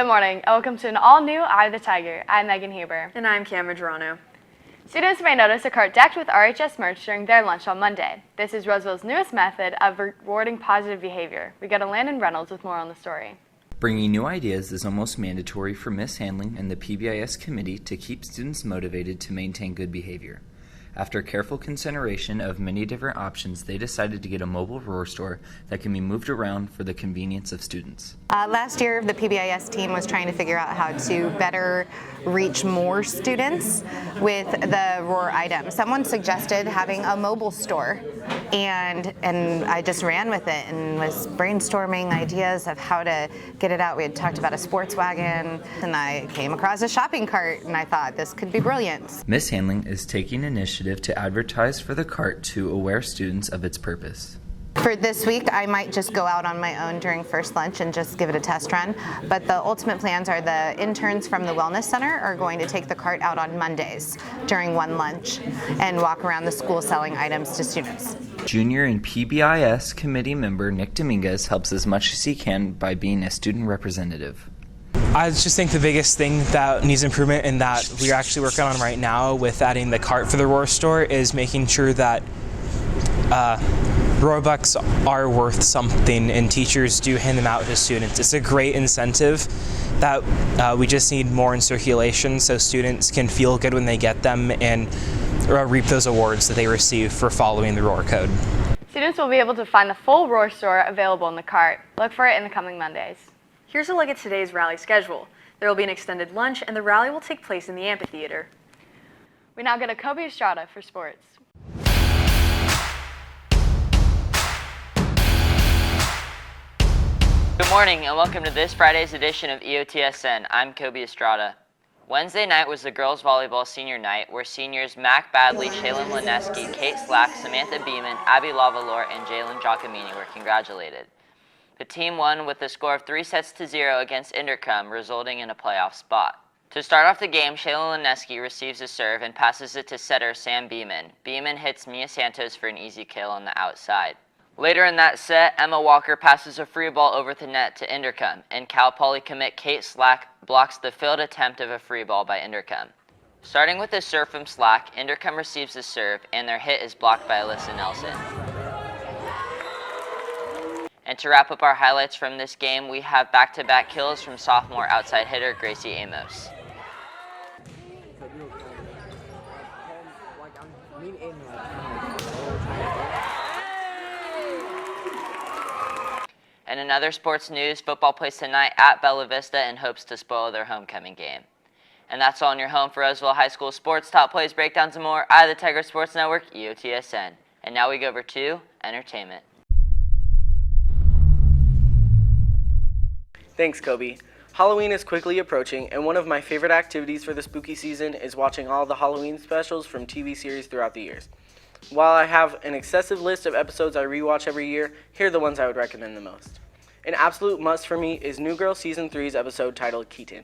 Good morning, and welcome to an all-new Eye of the Tiger. I'm Megan Haber. And I'm Cameron Gerano. Students may notice a cart decked with RHS merch during their lunch on Monday. This is Roseville's newest method of rewarding positive behavior. We go to Landon Reynolds with more on the story. Bringing new ideas is almost mandatory for Miss Handling and the PBIS committee to keep students motivated to maintain good behavior. After careful consideration of many different options, they decided to get a mobile roar store that can be moved around for the convenience of students. Last year, the PBIS team was trying to figure out how to better reach more students with the roar items. Someone suggested having a mobile store, and I just ran with it and was brainstorming ideas of how to get it out. We had talked about a sports wagon, and I came across a shopping cart, and I thought this could be brilliant. Miss Handling is taking initiative to advertise for the cart to aware students of its purpose. For this week, I might just go out on my own during first lunch and just give it a test run. But the ultimate plans are the interns from the Wellness Center are going to take the cart out on Mondays during one lunch and walk around the school selling items to students. Junior and PBIS committee member Nick Dominguez helps as much as he can by being a student representative. I just think the biggest thing that needs improvement and that we're actually working on right now with adding the cart for the Roar store is making sure that Roar Bucks are worth something and teachers do hand them out to students. It's a great incentive that we just need more in circulation so students can feel good when they get them and reap those awards that they receive for following the Roar code. Students will be able to find the full roar store available in the cart. Look for it in the coming Mondays. Here's a look at today's rally schedule. There will be an extended lunch, and the rally will take place in the amphitheater. We now go to Kobe Estrada for sports. Good morning and welcome to this Friday's edition of EOTSN. I'm Kobe Estrada. Wednesday night was the girls volleyball senior night where seniors Mac Badley, Shaylin Lineski, Kate Slack, Samantha Beeman, Abby Lavalore, and Jalen Giacomini were congratulated. The team won with a score of 3-0 against Inderkum, resulting in a playoff spot. To start off the game, Shaylin Lineski receives a serve and passes it to setter Sam Beeman. Beeman hits Mia Santos for an easy kill on the outside. Later in that set, Emma Walker passes a free ball over the net to Inderkum, and Cal Poly commit Kate Slack blocks the failed attempt of a free ball by Inderkum. Starting with a serve from Slack, Inderkum receives the serve, and their hit is blocked by Alyssa Nelson. And to wrap up our highlights from this game, we have back-to-back kills from sophomore outside hitter Gracie Amos. And in other sports news, football plays tonight at Bella Vista in hopes to spoil their homecoming game. And that's all on your home for Roseville High School sports, top plays, breakdowns, and more. Eye of the Tiger Sports Network, EOTSN. And now we go over to entertainment. Thanks, Kobe. Halloween is quickly approaching, and one of my favorite activities for the spooky season is watching all the Halloween specials from TV series throughout the years. While I have an excessive list of episodes I rewatch every year, here are the ones I would recommend the most. An absolute must for me is New Girl Season 3's episode titled Keaton.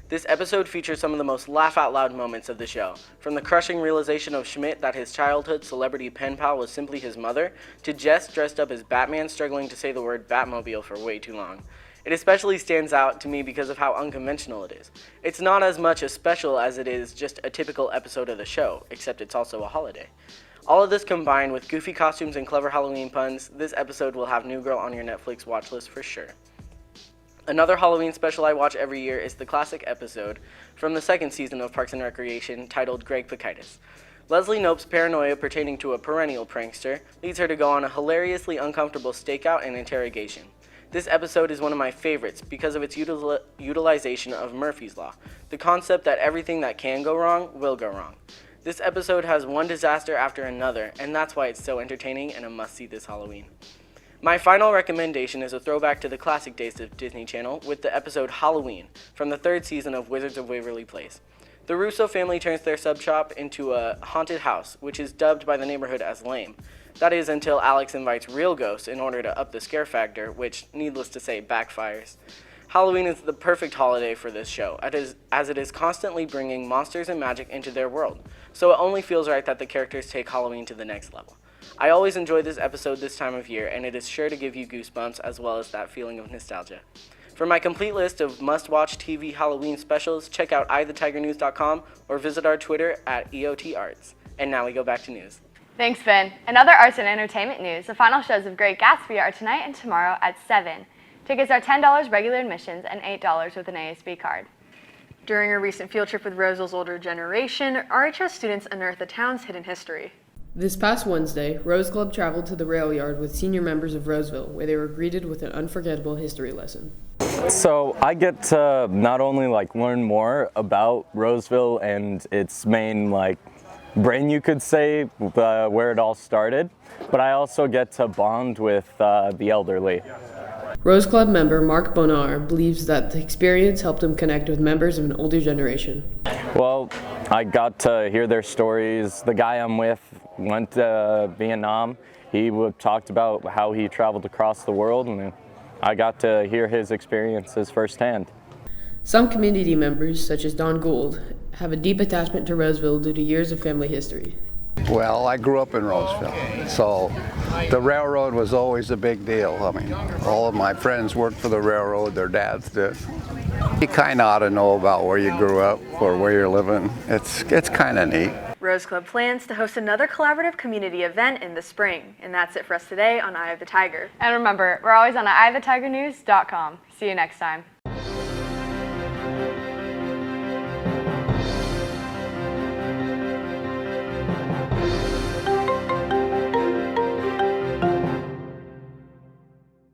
This episode features some of the most laugh-out-loud moments of the show, from the crushing realization of Schmidt that his childhood celebrity pen pal was simply his mother, to Jess dressed up as Batman struggling to say the word Batmobile for way too long. It especially stands out to me because of how unconventional it is. It's not as much a special as it is just a typical episode of the show, except it's also a holiday. All of this combined with goofy costumes and clever Halloween puns, this episode will have New Girl on your Netflix watch list for sure. Another Halloween special I watch every year is the classic episode from the second season of Parks and Recreation titled Greg Pakitis. Leslie Knope's paranoia pertaining to a perennial prankster leads her to go on a hilariously uncomfortable stakeout and interrogation. This episode is one of my favorites because of its utilization of Murphy's Law, the concept that everything that can go wrong will go wrong. This episode has one disaster after another, and that's why it's so entertaining and a must-see this Halloween. My final recommendation is a throwback to the classic days of Disney Channel with the episode Halloween from the third season of Wizards of Waverly Place. The Russo family turns their sub shop into a haunted house, which is dubbed by the neighborhood as lame. That is until Alex invites real ghosts in order to up the scare factor, which, needless to say, backfires. Halloween is the perfect holiday for this show, as it is constantly bringing monsters and magic into their world, so it only feels right that the characters take Halloween to the next level. I always enjoy this episode this time of year, and it is sure to give you goosebumps as well as that feeling of nostalgia. For my complete list of must-watch TV Halloween specials, check out eyethetigernews.com or visit our Twitter at EOTArts. And now we go back to news. Thanks, Ben. In other arts and entertainment news, the final shows of Great Gatsby are tonight and tomorrow at 7. Tickets are $10 regular admissions and $8 with an ASB card. During a recent field trip with Roseville's older generation, RHS students unearthed the town's hidden history. This past Wednesday, Rose Club traveled to the rail yard with senior members of Roseville, where they were greeted with an unforgettable history lesson. So I get to not only learn more about Roseville and its main brain, you could say, where it all started, but I also get to bond with the elderly. Rose Club member Mark Bonar believes that the experience helped him connect with members of an older generation. Well, I got to hear their stories. The guy I'm with went to Vietnam. He talked about how he traveled across the world, and I got to hear his experiences firsthand. Some community members, such as Don Gould, have a deep attachment to Roseville due to years of family history. Well, I grew up in Roseville, so the railroad was always a big deal. I mean, all of my friends worked for the railroad, their dads did. You kind of ought to know about where you grew up or where you're living. It's kind of neat. Rose Club plans to host another collaborative community event in the spring. And that's it for us today on Eye of the Tiger. And remember, we're always on eyethetigernews.com. See you next time.